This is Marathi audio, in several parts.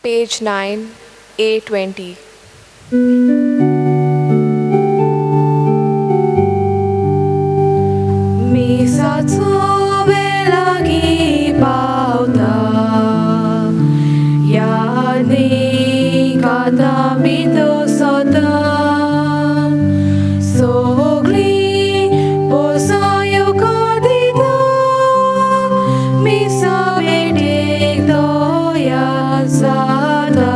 page 9, A20. मिसाचो वेळ लागीं पावता यादीक आतां भितो सोदा सगळीं पोरसां दिता मिसा बेटेक दोया जाता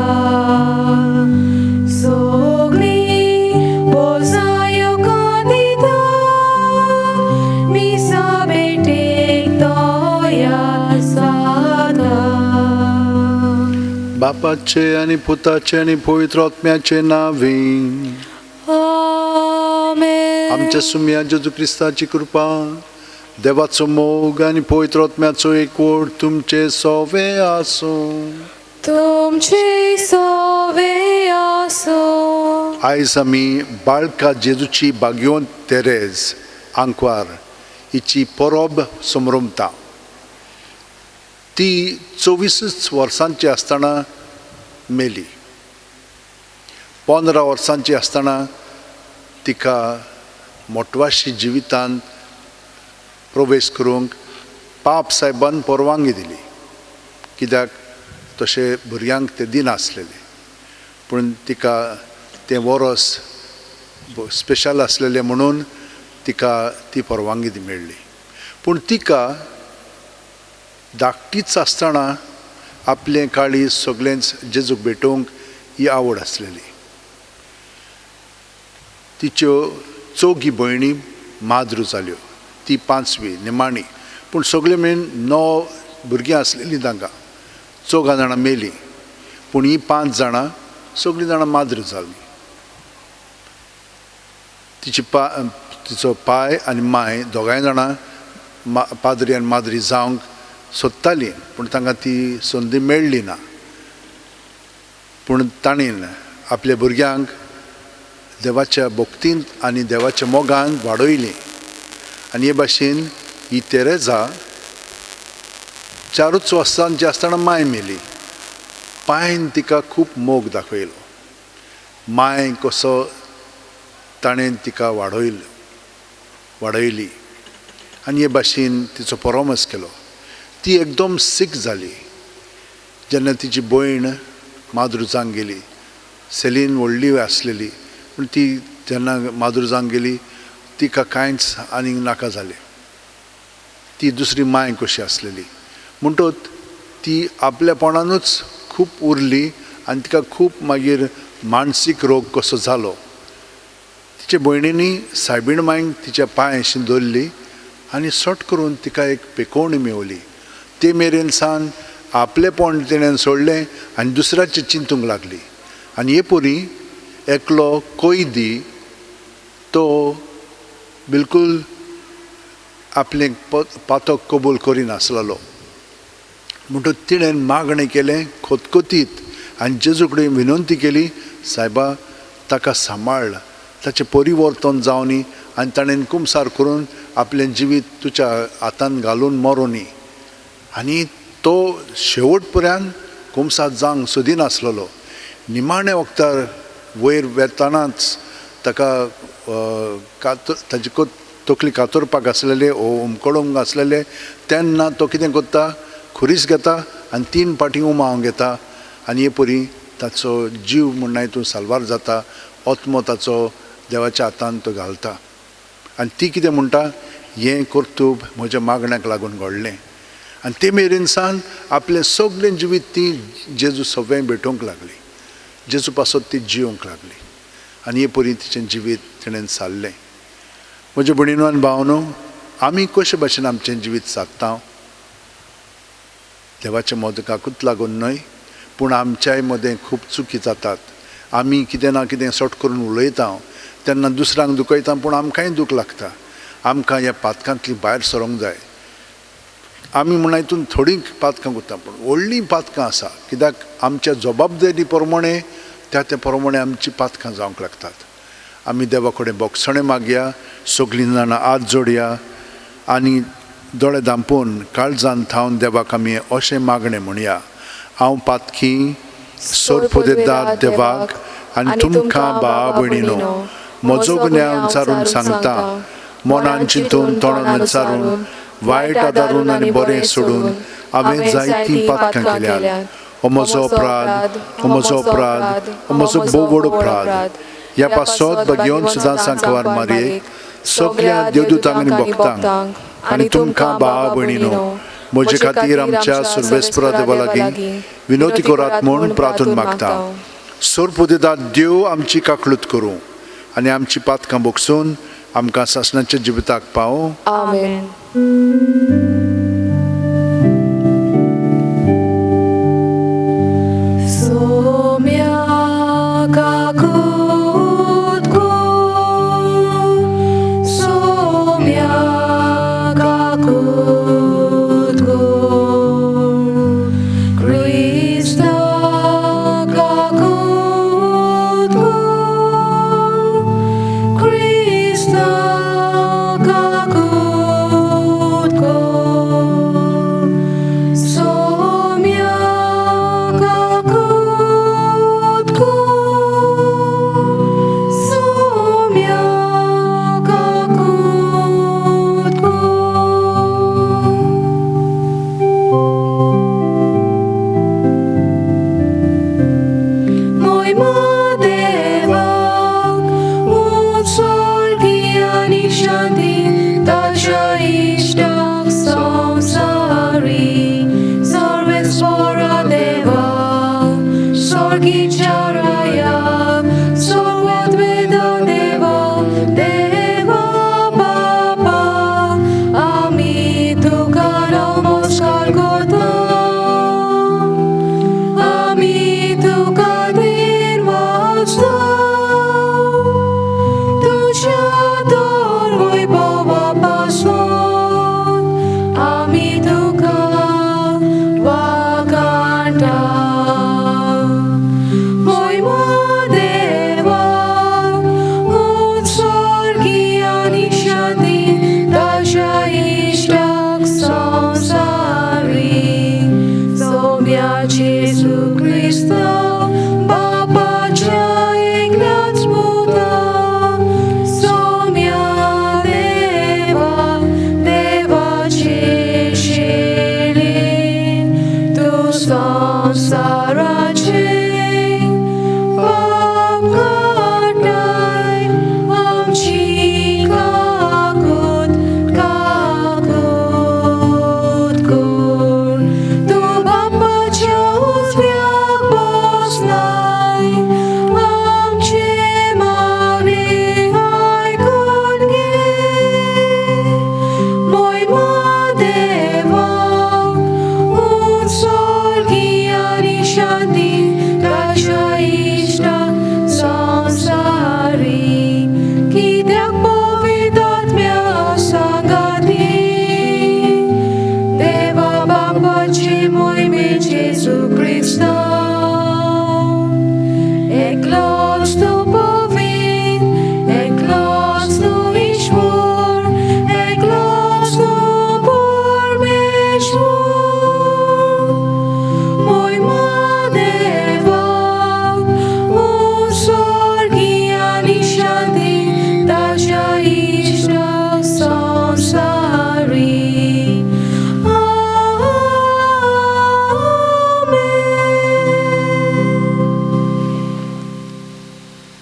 सगळीं पोरसां दिता मिसा बेटेक दोया जाता बापाचे आणि पुताचे आणि पवित्र आत्म्याचे नावीं आमेन. आमच्या सुम्या जेजू क्रिस्ताची कृपा देवाचो मोग आणि पवित्र आत्म्याचो एकवट तुमचे सोवे आसो. तुमचे सोवे आसो. आयज आमी बाळका जेजूची बागयोन तेरेज आंकवार हिची परब समरमता. ती 24 वर्सांची आसतना मेली. 15 वर्सांची आसतना तिका मोटवाशी जिवितांत प्रवेश करूंक पाप साहेबान परवानगी दिली. कित्याक तशें भुरग्यांक ते दिनासलेले, पूण तिका तें वरस स्पेशल आसलेलें म्हणून तिका ती परवानगी मेळ्ळी. पूण तिका धाकटीच आसतना आपलें काळी सगळेंच जेजूक भेटोवंक ही आवड आसलेली. तिच्यो चौगी भयणी माद्रू जाल्यो. ती 5वी निमाणी, पूण सगळे मेळून 9 भुरगीं आसलेलीं तांकां. 4 जाणां मेलीं, पूण ही 5 जाणां सगळीं जाणां माद्रू जालीं. तिचो पाय आनी माय दोगांय जाणां पाद्री आनी माद्री जावंक सोदतालीं, पूण तांकां ती संदी मेळ्ळी ना. पूण ताणीन आपल्या भुरग्यांक देवाच्या भक्तींत आनी देवाच्या मोगान वाडयलीं. आनी हे भाशेन ही तेरेजा 4 वर्सांची आसतना माय मेली. पायन तिका खूब मोग दाखयलो. माय कसो ताणें तिका वाडयली आनी हे भाशेन तिचो परमस केलो. ती एकदम सीख जाली जेन्ना तिची भयण माद्रू जावंक गेली. सेलीन व्हडली आसलेली, पूण ती जेन्ना माद्रू जावंक गेली तिका कांयच आनीक नाका जालें. ती दुसरी माय कशी आसलेली म्हणटच ती आपल्यापणानूच खूब उरली आनी तिका खूब मागीर मानसीक रोग कसो जालो. तिचे भयणींनी सायबीण मांयक तिच्या पांय अशी दवरली आनी सट करून तिका एक पेकोवणी मेवली. ते मेरेन सावन आपलेपण तिणें सोडलें आनी दुसऱ्याचें चिंतूंक लागली. आनी हे पोरी एकलो कोयदी तो बिलकूल आपलें पातक कबूल करिनासलो. म्हणटच तिणें मागणें केलें खोतकोतीत आनी जेजू कडेन विनंती केली, सायबा ताका सांबाळ, ताचें परिवर्तन जावनी आनी ताणें कुमसार करून आपलें जिवीत तुज्या हातांत घालून मरोनी. आनी तो शेवट पर्यंत कुमसार जावंक सोदिनासलो. निमाणे वक्तार वयर वेतानाच ताका ताची तकली कातरपाक आसलेले उमकडूंक आसलेले तेन्ना तो कितें करता, खुरीस घेता आनी 3 पाटी उमावंक घेता. आनी हे परी ताचो जीव म्हणना हितून साल्वार जाता. आत्मो ताचो देवाच्या हातांत तो घालता. आनी ती कितें म्हणटा, हें कर्तूब म्हज्या मागण्याक लागून घडलें. आनी ते मेरेन सावन आपलें सगळें जिवीत ती जेजू सगळें भेटोवंक लागली. जेजू पासत ती जिवंक लागली. आनी हे परी तिचें जिवीत तिणें सारलें. म्हज्या भयणीनो आनी भावनो, आमी कशे भाशेन आमचें जिवीत सादता? देवाच्या मोदकाकूच लागून न्हय, पूण आमच्याय मदें खूब चुकी जातात. आमी कितें ना कितें सट करून उलयता तेन्ना दुसऱ्यांक दुखयता, पूण आमकांय दूख लागता. आमकां ह्या पातकांतली भायर सरोंक जाय. आमी म्हणा हितून थोडीं पातकां करता, पूण व्हडलीं पातकां आसा. कित्याक आमच्या जबाबदारी प्रमाणे त्या प्रमाणे आमची पातकां जावंक लागतात. आमी देवा कडेन बोगसणे मागया, सगळीं जाणां हात जोडया आनी दोळे धांपून काळजान थावन देवाक आमी अशें मागणें म्हणया, हांव पातकी सोरपो दितात देवाक आनी तुमकां भावा भयणीनो म्हजो गुन्यांव विचारून सांगता मनान चिंतून तोंडान विचारून वायट आदारून आनी बरें सोडून हांवें जायतीं पातकां केल्यात हो म्हजो अपराध हो म्हजो अपराध हो म्हजो भोव व्हड अपराध ह्या पासत घेवन सुद्दां सांकवार मारयेक सगळ्या देवदूतांक आनी भक्तांक आनी तुमकां भावा भयणीनो म्हजे खातीर आमच्या सर्वेस्परा देवा लागीं विनोती करात म्हूण प्रार्थना मागता सोरपो दितात देव आमची काकळूत करूं आनी आमची पातकां बोगसून आमकां सासणाच्या जिविताक पावो आमेन.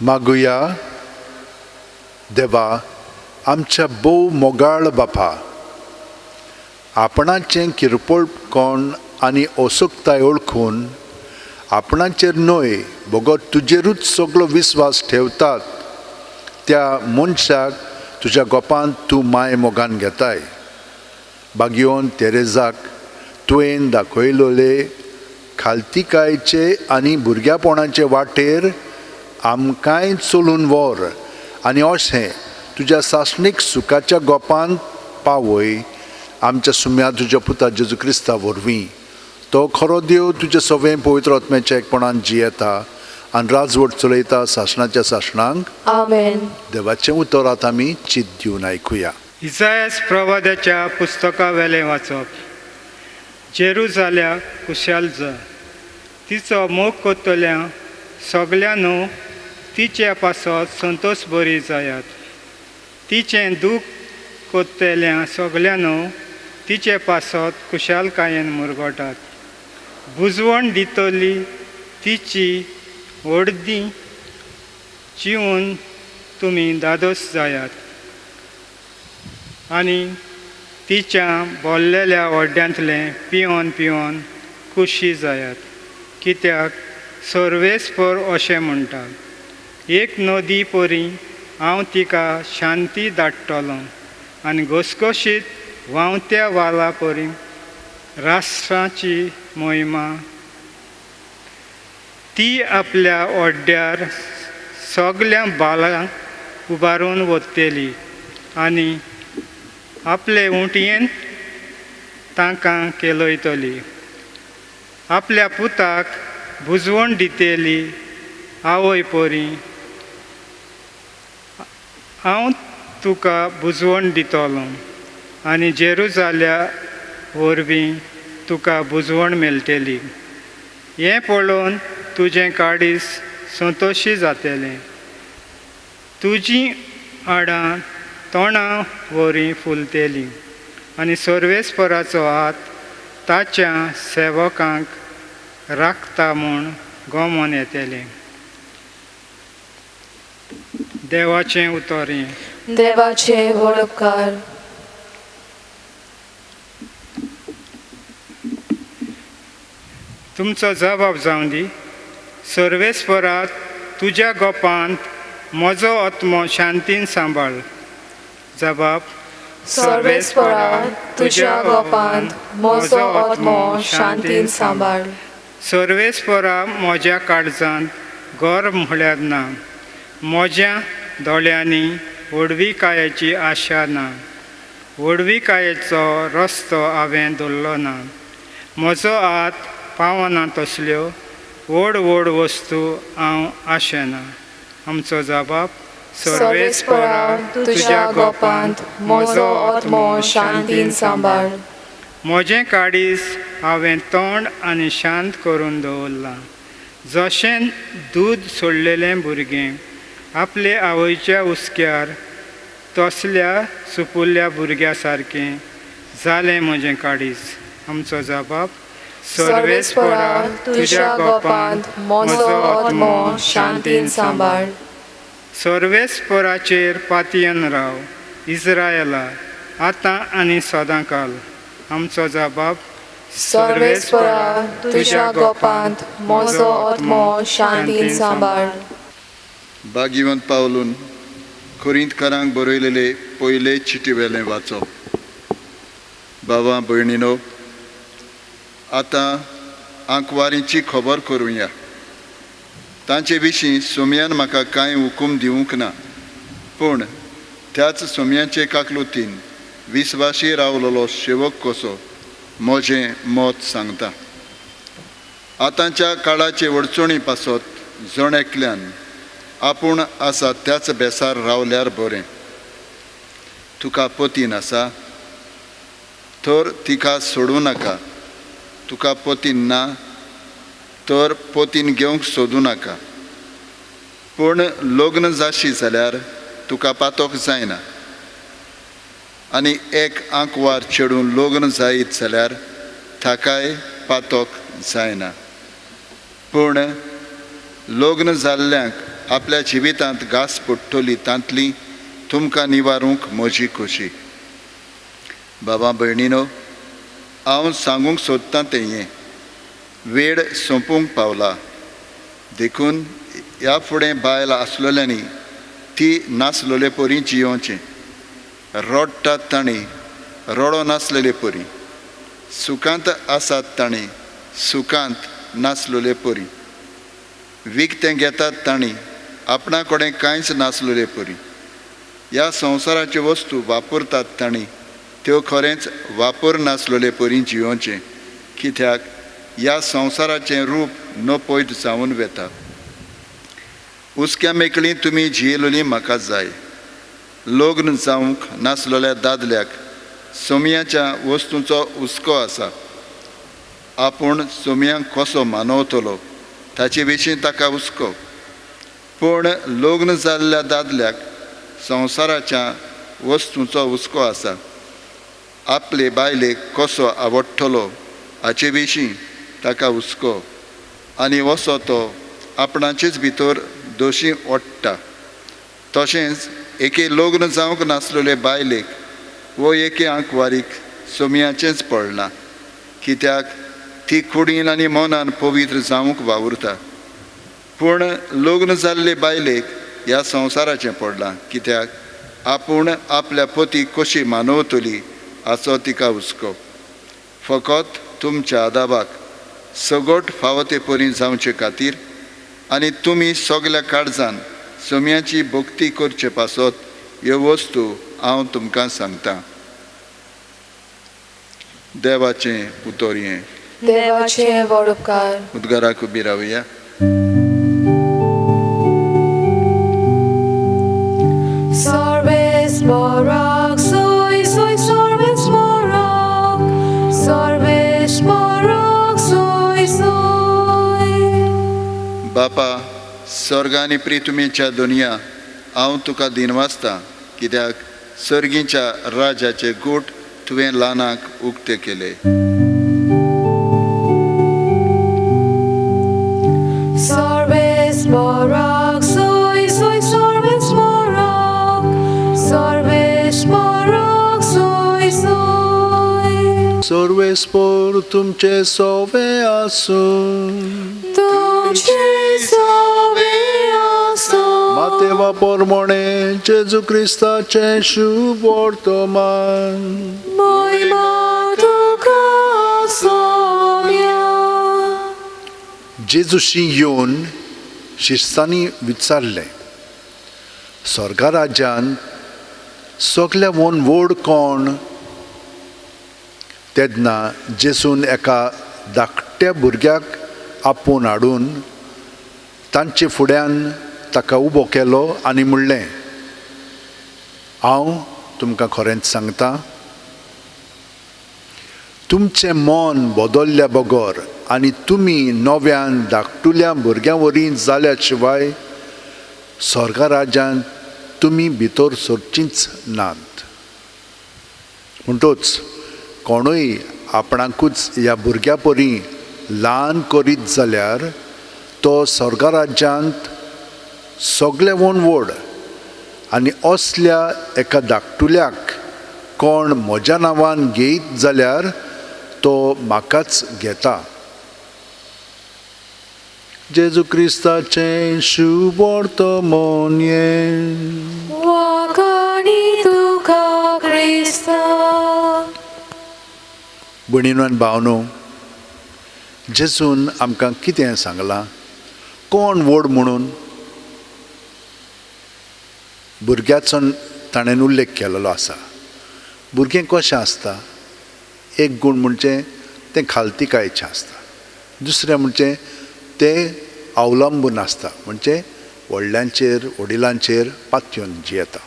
मागुया देवा आमच्या भोव मोगाळ बापा आपणाचें किरपोळपण आनी ओसूकताय ओळखून आपणाचेर न्हय बोगोत तुजेरूच सगळो विस्वास ठेवतात त्या मनशाक तुज्या गोपांत तूं माय मोगान घेताय. बागयोन तेरेजाक तुवें दाखयलोले खालतिकायेचे आनी भुरग्यापणाचे वाटेर आमकांय चलून व्हर आनी अशें तुज्या सासणीक सुखाच्या गोपांत पावय आमच्या सुम्या तुज्या पुता जेजू क्रिस्ता वरवीं. तो खरो देव तुजे सवें पवित्र आत्म्याच्या एकपणान जियेता आनी राजवट चलयता सासणाच्या सासणांक. आमेन. देवाचें उतर आतां आमी चित दिवन आयकुया. इसायास प्रवाद्याच्या पुस्तका वेलें वाचप. जेरुजाल्या कुशाल जा तिचो मोग कोत्तल्या सगळ्यांनो तिचे पासत संतोष बरी जायात. तिचें दूख कोत्तेल्या सगळ्यांनो तिचे पासत कुशालकायेन मुरगोटात. बुजवण दितली तिची व्हडदी चिवून तुमी दादोस जायात आनी तिच्या बोल्लेल्या ओड्ड्यांतलें पिवोन पिवोन खुशी जायात. कित्याक सर्वेस्पर अशें म्हणटा, एक नदी परी हांव तिका शांती धाडटलों आनी घसघशीत व्हांवत्या वाला परी राष्ट्राची मोहिमा. ती आपल्या ओड्ड्यार सगळ्या बालांक उबारून वतली आनी आपले उंटयेन तांकां केलयतली. आपल्या पुताक बुजवण दितेली आवय परी हांव तुका बुजवण दितलों आनी जेरुजाल्या वरवीं तुका बुजवण मेळटली. हें पळोवन तुजें काडीस संतोशी जातलें. तुजीं हाडां तोंडां वरी फुलतलीं आनी सर्वेस्पराचो हात ताच्या सेवकांक राखता म्हूण गोमोन येतलें. देवाचें उतोरें. देवाचे वळखकार. तुमचो जबाब जावं दी. सर्वेस्परात तुज्या गोपांत म्हजो आत्मो शांतीन सांबाळ. जबाब. सर्वेस्परा तुज्या गोपांत म्हजो आत्मो शांतीन सांबाळ. सर्वेस्परा म्हज्या काळजांत गोर म्हळ्यार ना. म्हज्या दोळ्यांनी व्हडविकायेची आशा ना. व्हडविकायेचो रस्तो हांवें धरलो ना. म्हजो हात पावना तसल्यो व्हड व्हड वस्तू हांव आशेना. आमचो जबाब. सर्वेस्परा तुज्या गोपांत म्हजो आत्मो शांतीन सांबाळ. म्हजें काडीस हांवें तोंड आनी शांत करून दवरलां. जशें दूद सोडलेलें भुरगें आपले आवयच्या उस्क्यार तसल्या सुपुल्ल्या भुरग्या सारकें जालें म्हजें काडीस. आमचो जबाब. सर्वेस्परा तुज्या गोपांत म्हजो आत्मो शांतीन सांबाळ. सर्वेस्पराचेर पातयेन राव इस्रायेला आतां आनी सदांकाल. आमचो जबाब. सर्वेस्परा तुज्या गोपांत म्हजो आत्मो शांतीन सांबाळ. भाग्यवंत पावलून कोरिंतकारांक बरयलेले पयले चिटीवेलें वाचप. बाबा भयणीनो, आतां आंकवारीची खबर करुया. तांचे विशीं सोमयान म्हाका कांय हुकूम दिवंक ना, पूण त्याच सोमयाचे काकलुतीन विस्वाशी रावलोलो सेवक कसो म्हजें मत सांगता. आतांच्या काळाचे अडचणी पासत जण एकल्यान आपूण आसा त्याच बेसार रावल्यार बरें. तुका पतीन आसा तर तिका सोडूं नाका. तुका पतीन ना तर पतीन घेवंक सोदूं नाका. पूण लग्न जाशी जाल्यार तुका पातोक जायना. आनी एक आंकवार चेडून लग्न जायत जाल्यार ताकाय पातोक जायना. पूण लग्न जाल्ल्यांक आपल्या जिवितांत घास पडटली तांतली तुमकां निवारूंक म्हजी खोशी. बाबा भयणीनो, हांव सांगूंक सोदतां तें हें. वेळ सोंपूंक पावला. देखून ह्या फुडें बायल आसलेल्यांनी ती नासलेले परी जियोचें. रडटात तांणी रडो नासलेले परी. सुखांत आसात तांणी सुखांत नासलेले परी. विकतें घेतात तांणी आपणा कडेन कांयच नासलेले परी. ह्या संवसाराच्यो वस्तू वापरतात तांणी त्यो खरेंच वापर नासलेले परी जियोचें. कित्याक ह्या संवसाराचें रूप नपयत जावन वेता. उस्क्या मेकळी तुमी जियेलोली म्हाका जाय. लग्न जावंक नासलेल्या दादल्याक सोमयाच्या वस्तूंचो हुस्को आसा. आपूण सोमयांक कसो मानवतलो ताचे विशीं ताका हुस्को. पूण लग्न जाल्ल्या दादल्याक संवसाराच्या वस्तूंचो हुस्को आसा. आपले बायलेक कसो आवडटलो हाचे विशीं ताका हुस्को. आनी असो तो आपणाचेच भितर दोशी ओडटा. तशेंच एके लग्न जावंक नासलेले बायलेक वो एके आंकवारीक सोमयाचेंच पडना, कित्याक ती कुडीन आनी मनान पवित्र जावंक वावुरता. पूण लग्न जाल्ले बायलेक ह्या संवसाराचें पडलां, कित्याक आपूण आपल्या पतीक कशी मानवतली हाचो तिका हुस्को. फकत तुमच्या आदाबाक सगट फावो ते परी जावचे खातीर आनी तुमी सगल्या काळजान सोम्याची भक्ती करचे पासत ह्यो वस्तू हांव तुमकां सांगतां. देवाचें उतोरयें. देवाचे व्हड उपकार. उद्गाराक उबी रावया. Sorbes morak, soy, soy, sorbes morak, sorbes morak, soy, soy. बापा, स्वर्ग आनी प्रितुमेच्या दुनिया हांव तुका दिनवासतां, कित्याक सर्गीच्या राजाचे गूट तुवें ल्हानाक उक्ते केले. Sorbes morak, soy, soy, sorbes morak, sorbes morak, soy, soy. सर्वेस्पोर तुमचे सोवे आसून तुमचे सोवे आसूं. मातेवा पोरमोणे जेजू क्रिस्ताचे शुभ वर्तमान. महिमा तुका सोम्या. जेजूशी येवन शिस्तांनी विचारलें, स्वर्गा राज्यांत सगल्या वन व्हड कोण? तेन्ना जेजून एका धाकट्या भुरग्याक आपूण हाडून तांचे फुड्यान ताका उबो केलो आनी म्हणलें, हांव तुमकां खरेंच सांगतां, तुमचें मन बदल्ल्या बगर आनी तुमी नव्यान धाकटुल्या भुरग्यां वरी जाल्या शिवाय स्वर्गा राज्यांत तुमी भितर सरचींच नात. म्हणटूच कोणूय आपणाकूच ह्या भुरग्या परी ल्हान करीत जाल्यार तो स्वर्गा राज्यांत सगळे वन व्हड. आनी असल्या एका धाकटुल्याक कोण म्हज्या नांवान घेयत जाल्यार तो म्हाकाच घेता. जेजू क्रिस्ताचें शुभ वर्तमान. वाकानी तुका क्रिस्ता. भणीनो आनी भावनो, जेजून आमकां कितें सांगलां? कोण व्हड म्हणून? भुरग्याचो ताणें उल्लेख केलेलो आसा. भुरगें कशें आसता? एक गूण म्हणजे तें खालतिकायेचें आसता. दुसरें म्हणजे तें अवलंबून आसता, म्हणजे व्हडल्यांचेर वडिलांचेर पातयेवन जियेता.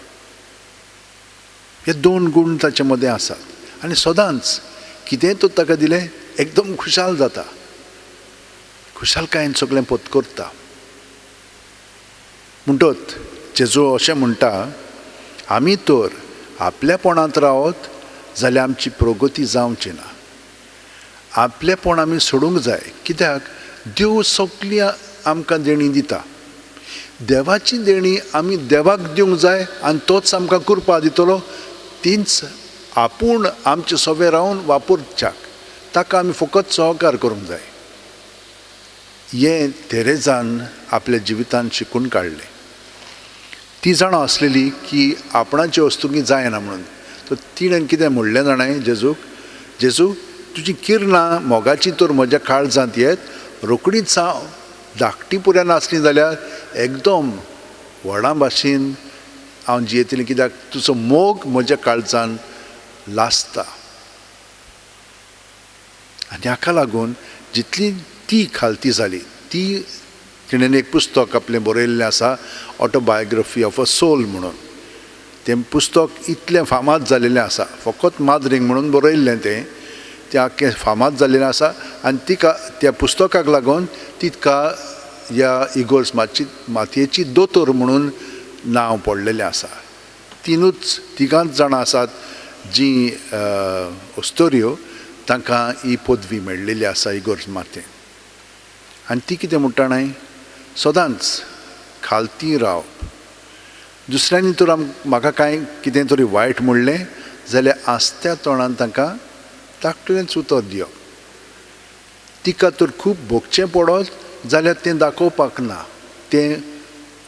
हे दोन गूण ताचे मदें आसात. आनी सदांच कितेंय तो ताका दिलें एकदम खुशाल जाता, खुशालकायेन सगळें पत्करता. म्हणटच जेजू अशें म्हणटा, आमी तर आपलेपणांत रावत जाल्यार आमची प्रगती जावची ना. आपलेपण आमी सोडूंक जाय, कित्याक देव सगळी आमकां देणी दिता. देवाची देणी आमी देवाक दिवंक जाय आनी तोच आमकां कृपा दितलो. तीच आपूण आमचे सोबे रावन वापरच्याक ताका आमी फकत सहकार करूंक जाय. हें तेरेजान आपल्या जिवितांत शिकून काडलें. ती जाणा आसलेली की आपणाची वस्तुकी जायना म्हणून. तर तिणें कितें म्हणलें जाणाय जेजूक, जेजू तुजी किरणां मोगाची तर म्हज्या काळजांत येत, रोकडीच हांव धाकटी पुऱ्या नासली जाल्यार एकदम व्हडा भाशेन हांव जियेतलें, कित्याक तुजो मोग म्हज्या काळजान लासता. आनी हाका लागून जितली ती खालती जाली, ती तिणें एक पुस्तक आपलें बरयल्लें आसा, ऑटोबायोग्राफी ऑफ अ सोल म्हणून. तें पुस्तक इतलें फामाद जालेलें आसा, फकत माद्रींग म्हणून बरयल्लें तें, तें आख्खें फामाद जाल्लें आसा आनी तिका त्या पुस्तकाक लागून तिका ह्या इगोर्ज मातयेची दोतोर म्हणून नांव पडलेलें आसा. तिगांच जाणां आसात जीं ओस्तोऱ्यो तांकां ही पदवी मेळ्ळेली आसा इगोर्ज मातेन. आनी ती कितें म्हणटाणाय सदांच खालती रावप. दुसऱ्यांनी तर म्हाका कांय कितें तरी वायट म्हणलें जाल्यार आस्त्या तोंडान तांकां धाकटुलेंच उतर दिवप. तिका तर खूब भोगचें पडत जाल्यार तें दाखोवपाक ना, तें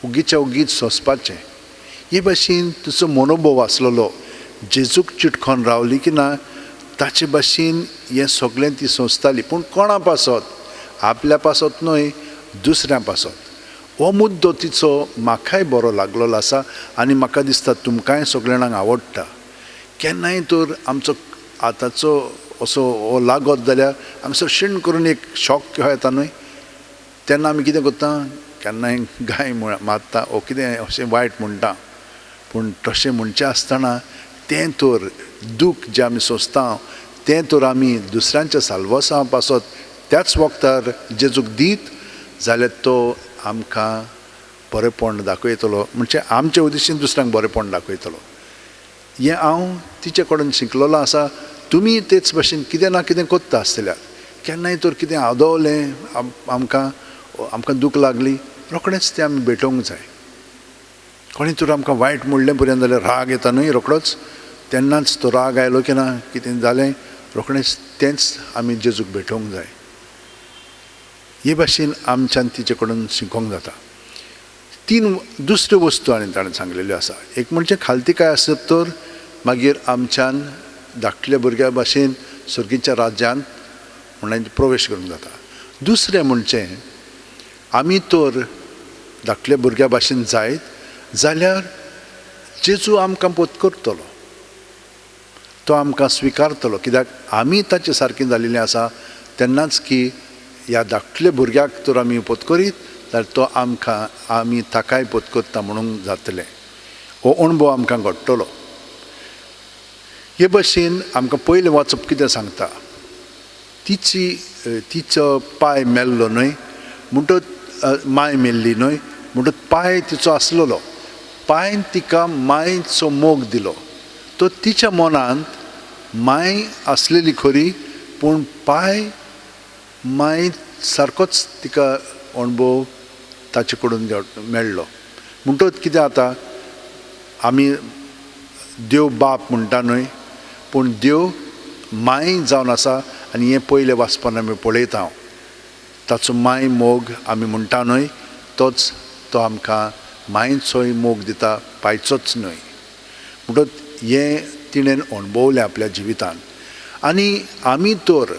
उगीच्या उगीच सोंसपाचें. हे भाशेन तुजो मनोभव आसलेलो जेजूक चिटकोन रावली की ना ताचे भाशेन हें सगळें ती सोंसताली. पूण कोणा पासत, आपल्या पासत न्हय, दुसऱ्या पासत. हो मुद्दो तिचो म्हाकाय बरो लागलेलो आसा आनी म्हाका दिसता तुमकांय सगळ्या जाणांक आवडटा. केन्नाय तर आमचो आतांचो असो हो लागत जाल्यार हांगसर शिण करून एक शॉक कहो येता न्हय, तेन्ना आमी कितें करता, केन्नाय गाय मारता वो कितें अशें वायट म्हणटा. पूण तशें म्हणचें आसतना तें तर दूख जें आमी सोंसता तें तर आमी दुसऱ्यांच्या साल्वासा पासत त्याच वक्तार जेजूक दीत जाल्यार तो आमकां बरेंपण दाखयतलो, म्हणजे आमचे उद्देशीन दुसऱ्यांक बरेंपण दाखयतलो. हें हांव तिचे कडेन शिकलेलो आसा. तुमी तेच भाशेन कितें ना कितें कोत्ता आसतल्यार केन्नाय तर कितें आदवलें आमकां दूख लागली रोखडेंच तें आमी भेटोवंक जाय. कोणी तर आमकां वायट म्हणलें पर्यंत जाल्यार राग येता न्हय रोखडोच, तेन्नाच तो राग आयलो की ना कितें जालें रोखडेंच तेंच आमी जेजूक भेटोवंक जाय. हे भाशेन आमच्यान तिचे कडेन शिकोवंक जाता. 3 दुसऱ्यो वस्तू आनी ताणें सांगलेल्यो आसा. एक म्हणजे खालतीकाय आसत तर मागीर आमच्यान धाकटल्या भुरग्या भाशेन सर्गीच्या राज्यांत म्हणून प्रवेश करूंक जाता. दुसरें म्हणजे आमी तर धाकटल्या भुरग्या भाशेन जायत जाल्यार जेजू आमकां पत्करतलो, तो आमकां स्विकारतलो, कित्याक आमी ताचे सारकें जाल्लेलीं आसा. तेन्नाच की ह्या धाकटल्या भुरग्याक तर आमी पत्करीत जाल्यार तो आमी ताकाय पत्करता म्हणूंक जातलें. हो अणभव आमकां घडटलो. हे भाशेन आमकां पयलें वाचप कितें सांगता, तिचो पांय मेल्लो न्हय म्हणटच माय मेल्ली न्हय म्हणटच पांय तिचो आसलेलो. पांयन तिका मायचो मोग दिलो. तो तिच्या मनांत माय आसलेली खरी पूण पांय माय सारकोच तिका अणभव ताचे कडून मेळ्ळो. म्हणटच कितें जाता, आमी देव बाप म्हणटा न्हय पूण देव माय जावन आसा आनी हें पयलें वाचपान आमी पळयता. ताचो माय मोग आमी म्हणटा न्हय तोच तो आमकां मायचोय मोग दिता, पांयचोच न्हय. म्हणटच हें तिणेन अणभवलें आपल्या जिवितान. आनी आमी तर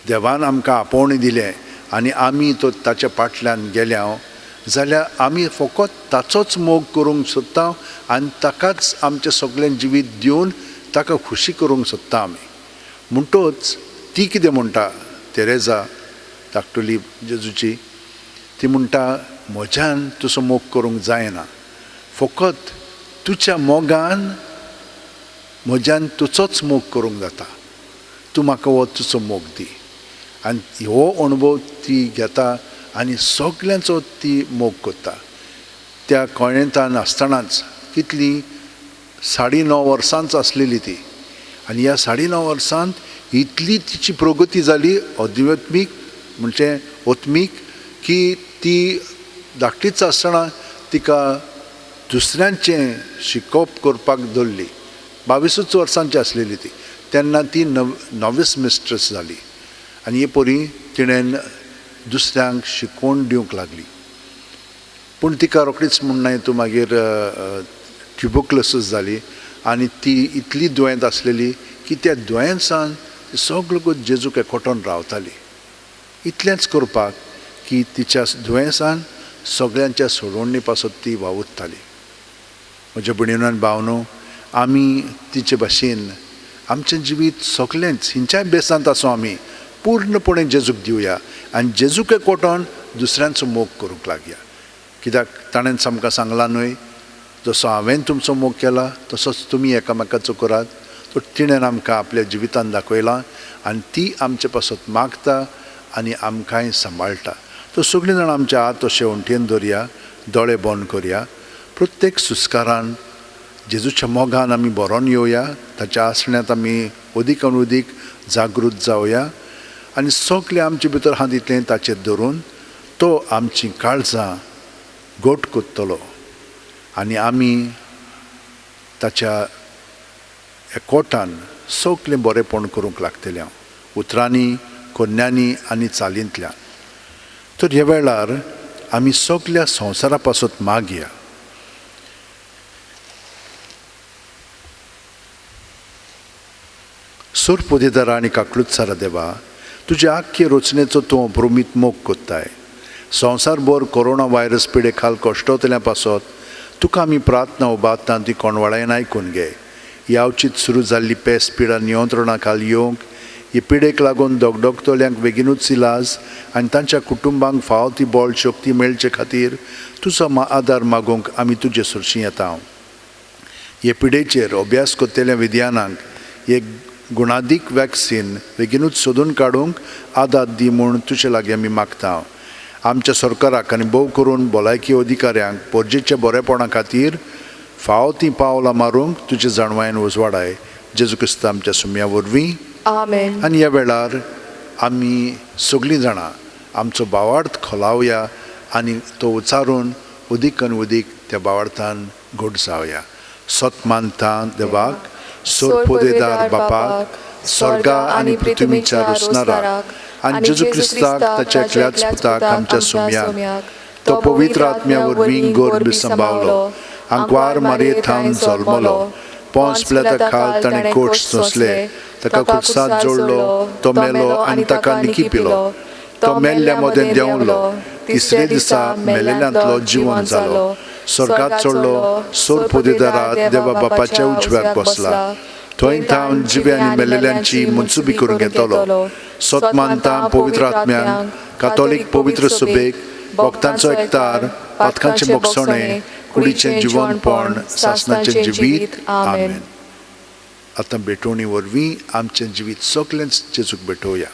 देवान आमकां आपोवणें दिलें आनी आमी तो ताच्या फाटल्यान गेल्या जाल्यार आमी फकत ताचोच मोग करूंक सोदता आनी ताकाच आमचें सगळें जिवीत दिवन ताका खुशी करूंक सोदता आमी. म्हणटच ती कितें म्हणटा, तेरेजा धाकटुली जेजूची, ती म्हणटा म्हज्यान तुजो मोग करूंक जायना, फकत तुज्या मोगान म्हज्यान तुजोच मोग करूंक जाता. तूं म्हाका हो तुजो मोग दी. आनी हो अणभव ती घेता आनी सगल्यांचो ती मोग करता. त्या कॉळेंतान आसतनाच कितली 9.5 वर्सांच आसलेली ती आनी ह्या 9.5 वर्सांत इतली तिची प्रगती जाली अध्यात्मीक म्हणजे ओत्मीक की ती धाकटीच आसतना तिका दुसऱ्यांचें शिकोवप करपाक धरली. 22 वर्सांची आसलेली ती तेन्ना ती नॉविस मिस्ट्रेस जाली आनी हे परी तिणेन दुसऱ्यांक शिकोवन दिवंक लागली. पूण तिका रोखडीच म्हणनाय तूं मागीर ट्युबरक्लोसीस जाली आनी ती इतली दुयेंत आसलेली की त्या दुयेंसान सगळो जेजूक एकवटून रावताली. इतलेंच करपाक की तिच्या दुयेंसान सगळ्यांच्या सोडवणी पासत ती वावुरताली. म्हज्या भयणीनो आनी भावनो, आमी तिचे भाशेन आमचें जिवीत सगळेंच हिंच्याय बेसांत आसूं आमी पूर्णपणे जेजूक दिवया आनी जेजूक एकवटोन दुसऱ्यांचो मोग करूंक लागया. कित्याक ताणें आमकां सांगलां न्हय, जसो हांवें तुमचो मोग केला तसोच तुमी एकामेकाचो करात. तो तिणें आमकां आपल्या जिवितान दाखयलां आनी ती आमचे पासत मागता आनी आमकांय सांबाळटा. तो सगळीं जाणां आमच्या हात अशे वंटयेन दवरया, दोळे बंद करया. प्रत्येक सुस्कारान जेजूच्या मोगान आमी बरोवन येवया, ताच्या आसण्यात आमी अदीक जागृत जावया आनी सगळें आमचे भितर हात दितलें ताचेर धरून तो आमची काळजां गोट कोत्तलो आनी आमी ताच्या एकवटान सगळें बरेंपण करूंक लागतलें उतरांनी, कोन्यांनी आनी चालींतल्यान. तर ह्या वेळार आमी सगळ्या संवसारा पासत मागया. सोर पोदेदारा आनी काकलुत्सारा देवा, तुजे आख्खे रचनेचो तूं अप्रुमीत मोग कोत्ताय. संवसारभर कोरोना व्हायरस पिडे खाल कश्टवतल्या पासत तुका आमी प्रार्थना उबारता ती कोणवळायन आयकून घे. यावचीत सुरू जाल्ली पेस्त पिडा नियंत्रणा खाल येवंक, हे पिडेक लागून दोगदोगतल्यांक बेगीनूच इलाज आनी तांच्या कुटुंबांक फावो ती बळ शक्ती मेळचे खातीर तुजो आदार मागूंक आमी तुजे सुरशीं येता. हे पिडेचेर अभ्यास कोत्तेल्या विद्यानांक एक गुणादीक वॅक्सीन बेगीनूच सोदून काडूंक आदार दी म्हूण तुजे लागीं आमी मागता. आमच्या सरकाराक आनी भोव करून भलायकी अधिकाऱ्यांक पोरजेच्या बरेपणा खातीर फावो ती पावलां मारूंक तुजे जाणवायेन उजवाडाय. जेजू क्रिस्त आमच्या सुमया वरवीं आमेन. आनी ह्या वेळार आमी सगळीं जाणां आमचो भावार्थ खोलावया आनी तो उचारून उदीक त्या भावार्थान घोट जावया. सत मानता देवाक, सोर पोदेदार बापाक, स्वर्गा आनी पृथ्वीच्या रुसणाराक आनी जेजू क्रिस्ताक ताच्या एकल्याच पुताक आमच्या सुमयाक, तो पवित्र आत्म्या वरवीं गोरब सांबाळलो, आंकवार मारयेंत जल्मलो, पोंस पिलाता खाल ताणें कोट सोंसले, ताका क्रुसांत जोडलो, तो मेलो आनी ताका निकी पिलो, तो मेल्ल्या मोदें देंवलो, तिसरे दिसा मेलेल्यांतलो जिवंत जालो, स्वर्गात चडलो, सोर पोदेदारा देवा बापाच्या उजव्याक बसला, थंय थावन जिवे आनी मेलेल्यांची मनसुबी करून घेतलो. सत मानता पवित्र आत्म्यांक, कातोलीक पवित्र सुबेक, भक्तांचो एकतार, पातकांचे मोगसणें, कुडीचें जिवनपण, सासणाचें जिवीत. आमेन. आतां भेटोवणी वरवीं आमचें जिवीत सगळेंच जेजूक भेटोवया.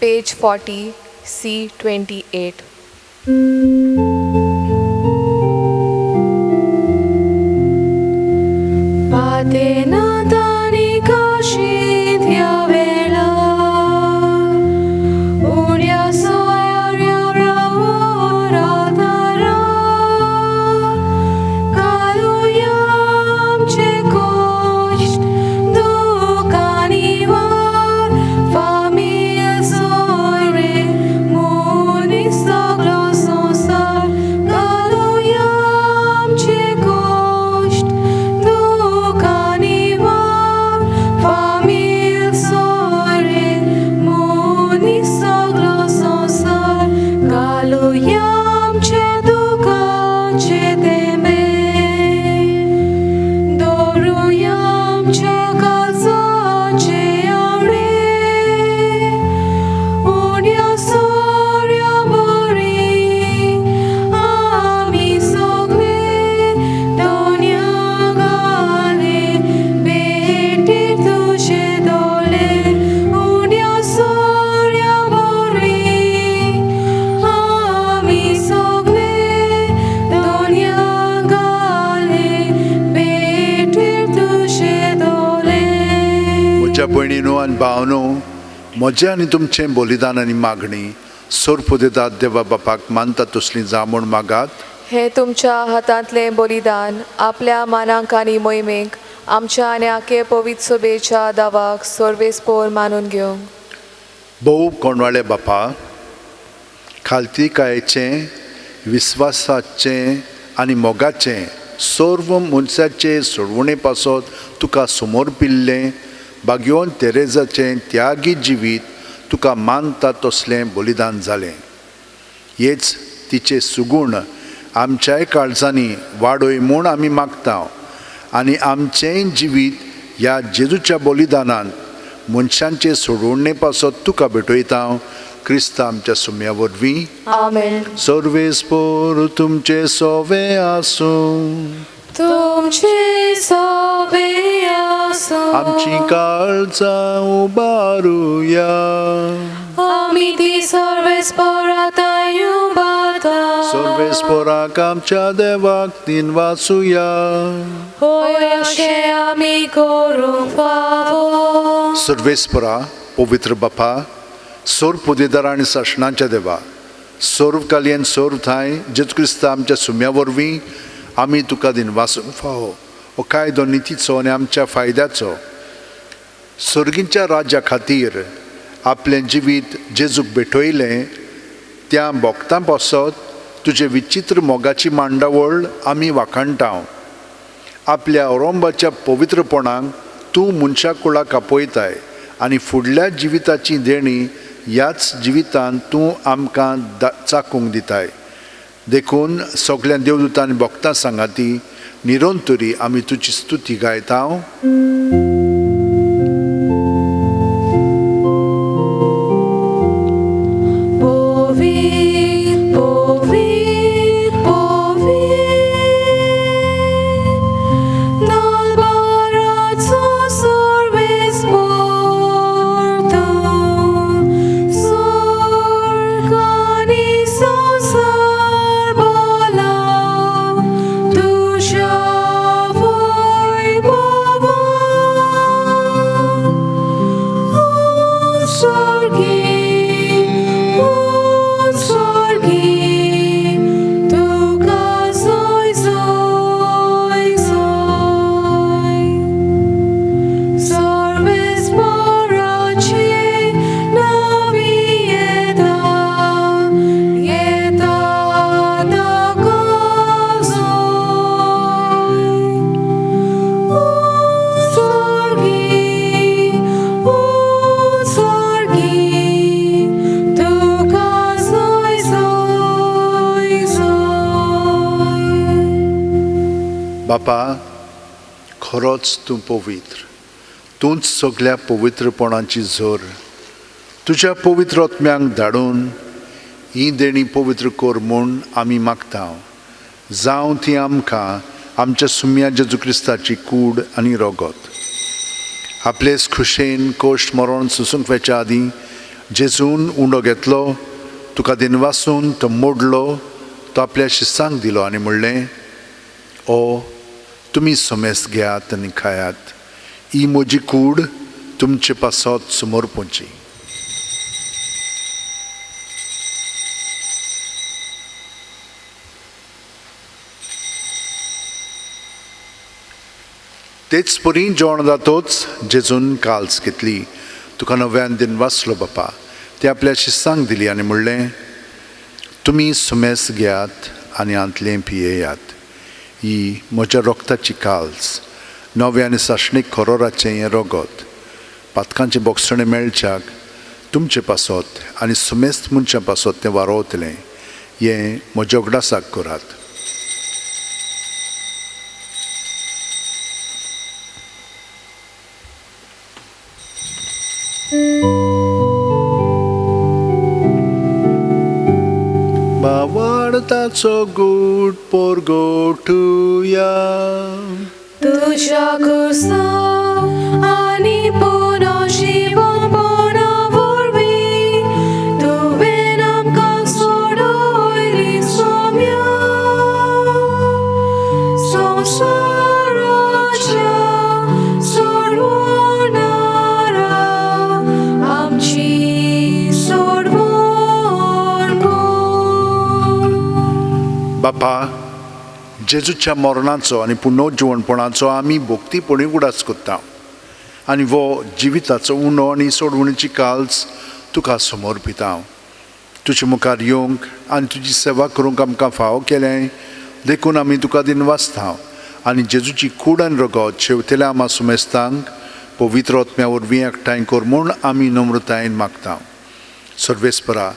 Page 40 C28. Patenatani kashi diavela, unia soya ravodara, kaluyam chekosh dukani var, famil soire munista glososar, kaluyam chekosh dukani var, famil soire munista glososar, kaluyam cheduka chedeme, doruyam chekalza cheare, unia sorya bori, ami sogne donya gale, beti tuje dole, unia sorya bori, ami sogne donya gale, beti tuje dole. म्हज्या भयणीनो आनी भावनो, म्हजें आनी तुमचें बलिदान आनी मागणी सोर पोदेदार देवा बापाक मानता तसलीं जा म्हूण मागात. हे तुमच्या हातांतलें बलिदान आपल्या मानांक आनी मोहिमेक आमच्या आनी आखे पवित्र सभेच्या दावाक सर्वेस्पोर मानून घेवंक. भोव कोणवाळे बापा, खालतीकायेचें, विस्वासाचें आनी मोगाचें सर्व मनशाचे सोडवणे पासत तुका समोर पिल्लें भाग्योन तेरेजाचें त्यागी जिवीत तुका मानता तसलें बलिदान जालें. हेच तिचे सुगूण आमच्याय काळजांनी वाडोय म्हूण आमी मागता आनी आमचेंय जिवीत ह्या जेजूच्या बलिदानांत मनशांचे सोडवणे पासत तुका भेटयता. क्रिस्त आमच्या सुमया वरवीं. आमेन. सर्वेस्पोर तुमचे सोवे आसूं. तुमचे सोबे पासून आमची काळजां उबारुया. आमी ती सर्वेस्परांतय उबारता. सर्वेस्पराक आमच्या देवाक दिन वाचुया. होय अशें आमी करूंक फावो. सर्वेस्परा पवित्र बापा, सोर पुदेदार आनी शासनाच्या देवा, सोर्व कालयेन सोर्व थाय जेजू क्रिस्ता आमच्या सुम्या वरवीं आमी तुका दिन वासूंक फावो. हो कायदो नितीचो आनी आमच्या फायद्याचो. सर्गींच्या राज्या खातीर आपलें जिवीत जेजूक भेटयलें त्या भोगतां पासत तुजे विचित्र मोगाची मांडावळ आमी वाखाणटाव. आपल्या औरंबाच्या पवित्रपणाक तूं मनशा कुळाक आपयताय आनी फुडल्या जिविताची देणी ह्याच जिवितांत तूं आमकां चाकूंक दिताय. देखून सगळ्या देवदूतांनी भोगतां सांगाती निरंतरी आमी तुजी स्तुती गायताव. बापा, खरोच तूं पवित्र. तूंच सगळ्या पवित्रपणाची झर. तुज्या पवित्र आत्म्यांक धाडून ही देणी पवित्र कर म्हूण आमी मागताव. जावं ती आमकां आमच्या सुम्या जेजू क्रिस्ताची कूड आनी रगत. आपलेच खुशेन कोश्ट मरण सुसूंक वेच्या आदीं जेजून उंडो घेतलो, तुका दिनवासून तो मोडलो, तो आपल्या शिस्सांक दिलो आनी म्हणलें, ओ तुमी सोमेस घेयात आनी खायात. ही म्हजी कूड तुमचे पासत समोर पोंची. तेच परी जेवण जातोच जेजून काल्स घेतली. तुका नव्यान दिन वाचलो बापा. ते आपल्या शिस्सांक दिली आनी म्हणलें, तुमी सुमेस घेयात आनी आंतलें पियेयात. ही म्हज्या रोगताची काल्स, नवे आनी साशणीक खरोराचें हें रगत. पातकांचे बोगसणे मेळच्याक तुमचे पासत आनी सुमेस्त मनशां पासत तें वारोवतलें. हें म्हज्या उगडासाक करात. बावाडताचो गूट पोरगोटुया. तुझ्या कुसा आनी पुनर्जीवनपणा वरवीं तुवें आमकां सोडयली सोम्या. संवसाराच्या सोडवणारा आमची सोडवण कर. बापा, जेजूच्या मरणाचो आनी पुनर्जीवनपणाचो आमी भोक्तीपणी उडास कोत्ता आनी वो जिविताचो उणो आनी सोडवणीची काल्स तुका समर्पिता. तुजे मुखार येवंक आनी तुजी सेवा करूंक आमकां फाव केलें. देखून आमी तुका दिन वाचता आनी जेजूची कूड आनी रगत शेवतेल्या आमा सुमेस्तांक पवित्र आत्म्या वरवीं एकठांय कर म्हूण आमी नम्रतायेन मागता. सर्वेस्परा,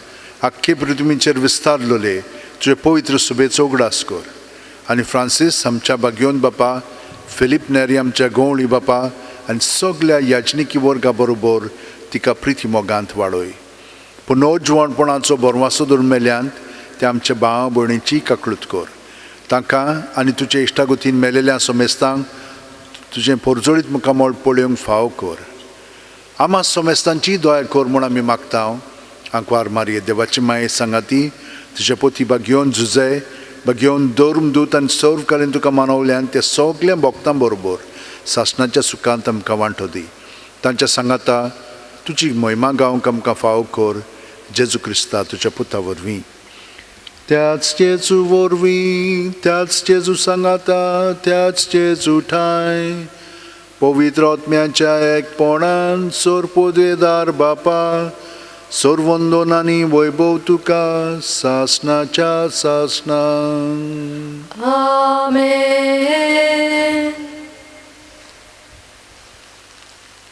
आख्खे पृथ्वीचेर विस्तारलोले तुजे पवित्र सुबेचो उगडास कर. आनी फ्रांसीस आमच्या बागयोन बापा, फिलीप नेरी आमच्या गवळी बापा आनी सगळ्या याचनिकी वर्गा बरोबर तिका प्रिती मोगांत वाडय. पुनर्जीवनपणाचो बरवासो धरून मेल्यांत ते आमच्या भाव भयणीची काकळूत कर. तांकां आनी तुजे इश्टागतीन मेलेल्या सोमेस्तांक तुजें पोरजोळीत म्हाका मोळ पळोवंक फाव कर. आमा सोमेस्तांची दोया कर म्हूण आमी मागता. आंकवार मारये देवाची माये सांगाती तुजे पोती बा घेवन झुजय बा घेवन दौरम दूत आनी सर्व कालीन तुका मानवल्यान ते सगल्या भोगतां बरोबर सासणाच्या सुखांत आमकां वांटो दी. तांच्या सांगाता तुजी महिमा गावंक आमकां फाव कर. जेजू क्रिस्ता तुज्या पुता वरवीं. त्याच जेजू वरवीं, त्याच जेजू सांगाता, त्याच जेजू ठाय पवित्र आत्म्याच्या एकपणान सोर पोदवेदार बापा सोर वंदन आनी वैभव तुका सासणाच्या सासणा. Amen.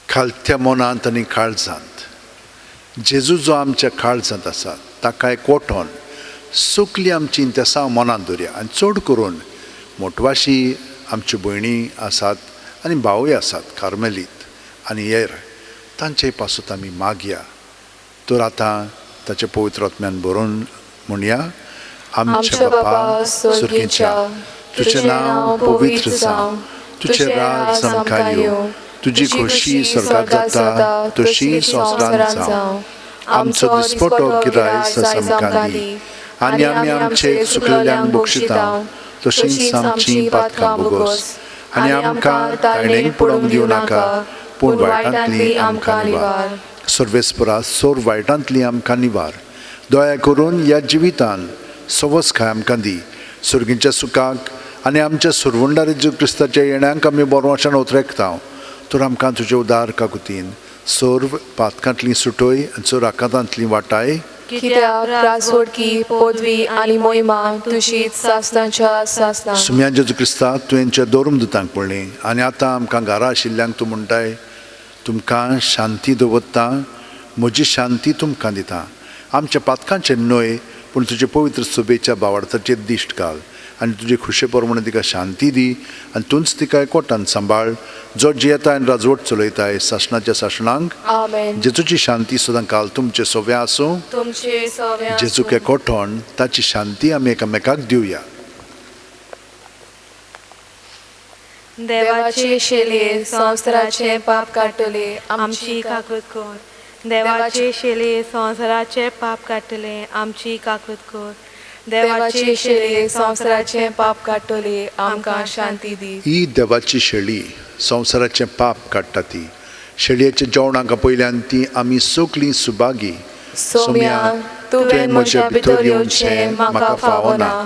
खालत्या मनांत आनी काळजांत जेजू जो आमच्या काळजांत आसा ताका एकवटोन सगलीं आमची इंतेसां मनांत दवरया. आनी चड करून मोटवाशी आमच्यो भयणी आसात आनी भावय आसात कार्मेलीत आनी हेर तांचे पासून आमी मागया. तर आतां ताच्या पवित्र आत्म्यान बरोवन म्हणया. आमच्या बापा स्वर्गीच्या, तुझें नांव पवित्र जावं, तुझें राज आमकां येवं, तुजी खोशी स्वर्गांत जाता तशी संवसारांत जावं. आमचो दिसपटो गिराय आयज आमकां दी आनी आमी आमचे चुकलेल्यांक बक्षितां तशींच आमचीं पातकां बोगोस आनी आमकां तायणेक पडोवंक दिवं नाका पूण वायटांतली आमकां निवार. सर्वेस्परा सोर वायटांतली आमकां निवार. दया करून ह्या जिवितान सवस्काय आमकां दी. सुर्गीच्या सुखाक आनी आमच्या सुरवंडार जेजू क्रिस्ताच्या येण्याक आमी बोरवाशान उतरेकता. तर आमकां तुजे उदार काकुतीन सर्व पातकांतली सुटोय आनी चोर आकांतांतली वाटाय. कित्याक रासवडकी पदवी आनी मोहिमा तुशीच सासणाच्या सासणां. सुम्या जेजू क्रिस्ता तुवेंच्या दोरम दुतांक पडलें आनी आतां आमकां घरा आशिल्ल्यांक तूं म्हणटाय तुमकां शांती दवरता, म्हजी शांती तुमकां दिता. आमच्या पातकांचे न्हय पूण तुजे पवित्र सोबेच्या भावार्थाचेर दिश्ट घाल आनी तुजे खुशे प्रमाणे तिका शांती दी आनी तूंच तिका एकवटान सांबाळ. जो जियेता आनी राजवट चलयताय सासणाच्या सासणांक. आमेन. जेजूची शांती सदां काल तुमचे सोबे आसूं. तुमचे सव्या जेजूक एकवटोन ताची शांती आमी एकामेकाक दिवया. देवाचे शेले संवसाराचे पाप काडटले आमची काकूत कर. देवाचे शेले संवसाराचे पाप काडटले आमची काकूत कर. देवाचे शेले संवसाराचे पाप काडटले आमकां शांती दी. ही देवाची शेळी संवसाराचें पाप काडटा ती. शेळयेच्या जेवणाक पयल्यान ती आमी सगलीं सुभागी. सोम्या तुवें म्हज्या भितर येवचें म्हाका फावना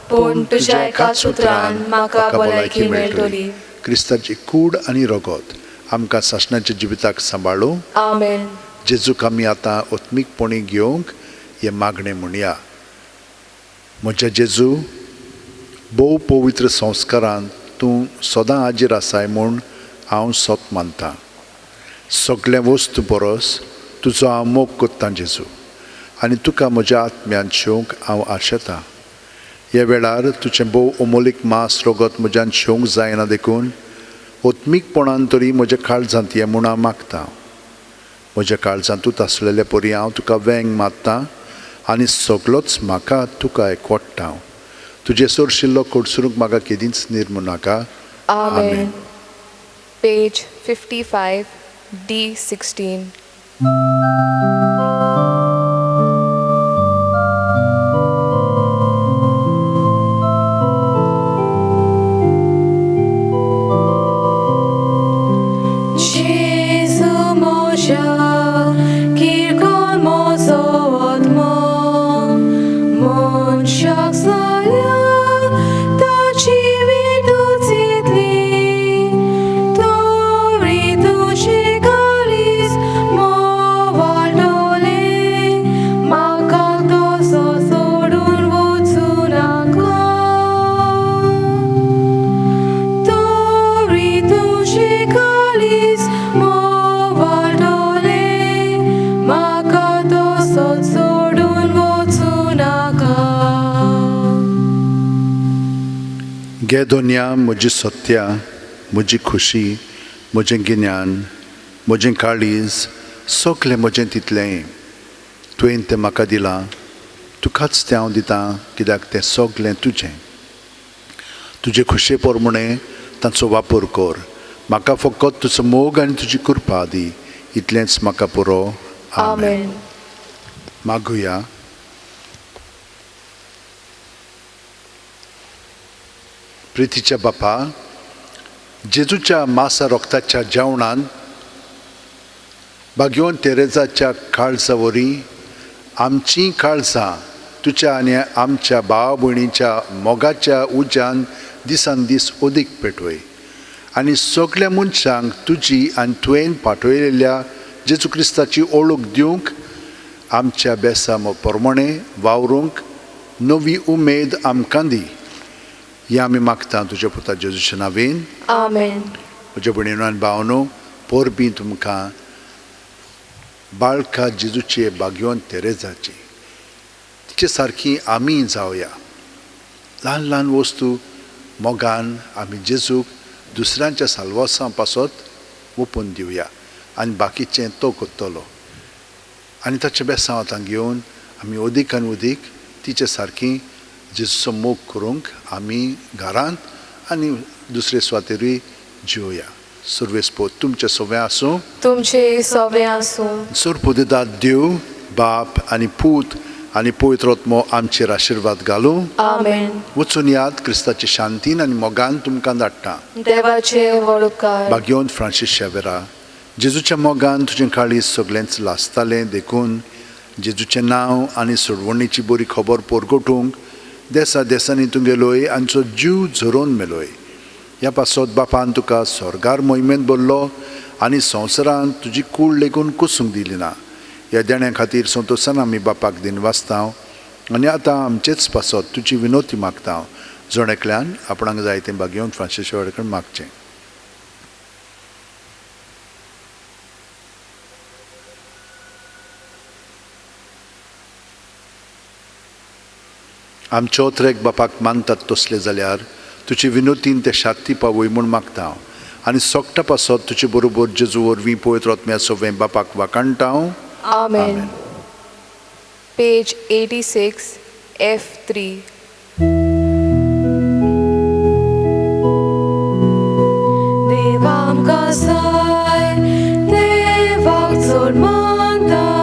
पूण तुज्या एकाच उतरान म्हाका भलायकी मेळटली. क्रिस्ताची कूड आनी रगत आमकां सासणाच्या जिविताक सांबाळूं. आमेन. जेजूक आमी आतां ओत्मीकपणी घेवंक हें मागणें म्हणया. म्हज्या जेजू भोव पवित्र संस्कारांत तूं सदां हाजीर आसाय म्हूण हांव सोत मानतां. सगळे वस्तू परस तुजो हांव मोग कोत्तां जेजू आनी तुका म्हज्या आत्म्यान शेवंक हांव आशेतां. ह्या वेळार तुजें भोव अमोलीक मांस रगत म्हज्यान शेवंक जायना देखून ओत्मीकपणान तरी म्हज्या काळजांत ये म्हूण हांव मागतां. म्हज्या काळजांतूच आसलेले परी हांव तुका वेंग मात्तां आनी सगलोच म्हाका तुका एकवटटा. तुजे सोरशिल्लो कोडसरूंक म्हाका केदींच निर्मू नाका. आमेन. Page 55 D16. Jezu moja, kirkon mozo odmo, mon shak salya, ta chivitu citli, tori tu shikalis, mo valdole, makato so sodun vutsunaka. Tori tu shikalis, mo valdole, makato so sodun vutsunaka. गे दोनया म्हजी सत्या, म्हजी खुशी, म्हजें गिन्यान, म्हजें काळीज, सगलें म्हजें तितलें तुवें तें म्हाका दिलां. तुकाच तें हांव दितां कित्याक तें सगलें तुजें. तुजे खुशे प्रमाणे तांचो वापर कर. म्हाका फकत तुजो मोग आनी तुजी कृपा दी इतलेंच म्हाका पुरो. आमेन. मागुया. प्रितीच्या बापा, जेजूच्या मासा रोगताच्या जेवणान भाग्यवन तेरेजाच्या काळजा वरी आमची काळजां तुज्या आनी आमच्या भाव भयणीच्या मोगाच्या उज्यान दिसान दीस अदीक पेटवय आनी सगळ्या मनशांक तुजी आनी तुवें पाठयलेल्या जेजू क्रिस्ताची ओळख दिवंक आमच्या बेसा प्रमाणे वावरूंक नवी उमेद आमकां दी. हें आमी मागता तुज्या पुता जेजूच्या नांवेन. आमेन. म्हज्या भयणीनो आनी भावनो, परबी तुमकां बाळका जेजूचे भाग्यवन तेरेजाची तिचे सारकी आमी जावया. ल्हान ल्हान वस्तू मोगान आमी जेजूक दुसऱ्यांच्या साल्वासां पासत ओपून दिवया आनी बाकीचें तो करतलो. आनी ताच्या बेसांव आतां घेवन आमी अदीक आनी अदीक तिचे सारकी जेजूचो मोग करूंक आमी घरांत आनी दुसरे सुवातेरूय जिवया. सर्वेस्पोत तुमचे सवें आसूं. तुमचे सवें आसूं. सर्पोदिदाद देव, बाप आनी पूत आनी पवित्र आत्मो आमचेर आशिर्वाद घालूं. आमेन. वचून याद क्रिस्ताची शांतीन आनी मोगान तुमकां धाडटा. देवाचे वळकार. भाग्यवन फ्रांसीस शेवेरा, जेजूच्या मोगान तुजें काळीज सगळेंच लासतालें देखून जेजूचें नांव आनी सोडवणीची बरी खबर परगटूंक देसा देसांनी तुगेलोय आमचो जीव झरोवन मेलोय. ह्या पासत बापान तुका स्वर्गार मोहिमेंत भरलो आनी संवसारांत तुजी कूड लेगून कुसूंक दिली ना. ह्या देण्या खातीर संतोशान आमी बापाक दिन वाचता आनी आतां आमचेच पासत तुजी विनोती मागता. जोणेकल्यान आपणाक जाय तें भाग्यवन फ्रांसीस शेवेराकडे मागचें. आमच्या ओत्रेक बापाक मानतात तसले जाल्यार तुजी विनोतीन ते शांती पावय म्हूण मागता आनी सोगटा पासत तुजे बरोबर जेजू वरवीं पवित्र आत्म्या सवें बापाक वाकाणटा. आमेन. Page 86 F3. देवा आमकां जाय, देवाक चड मानता.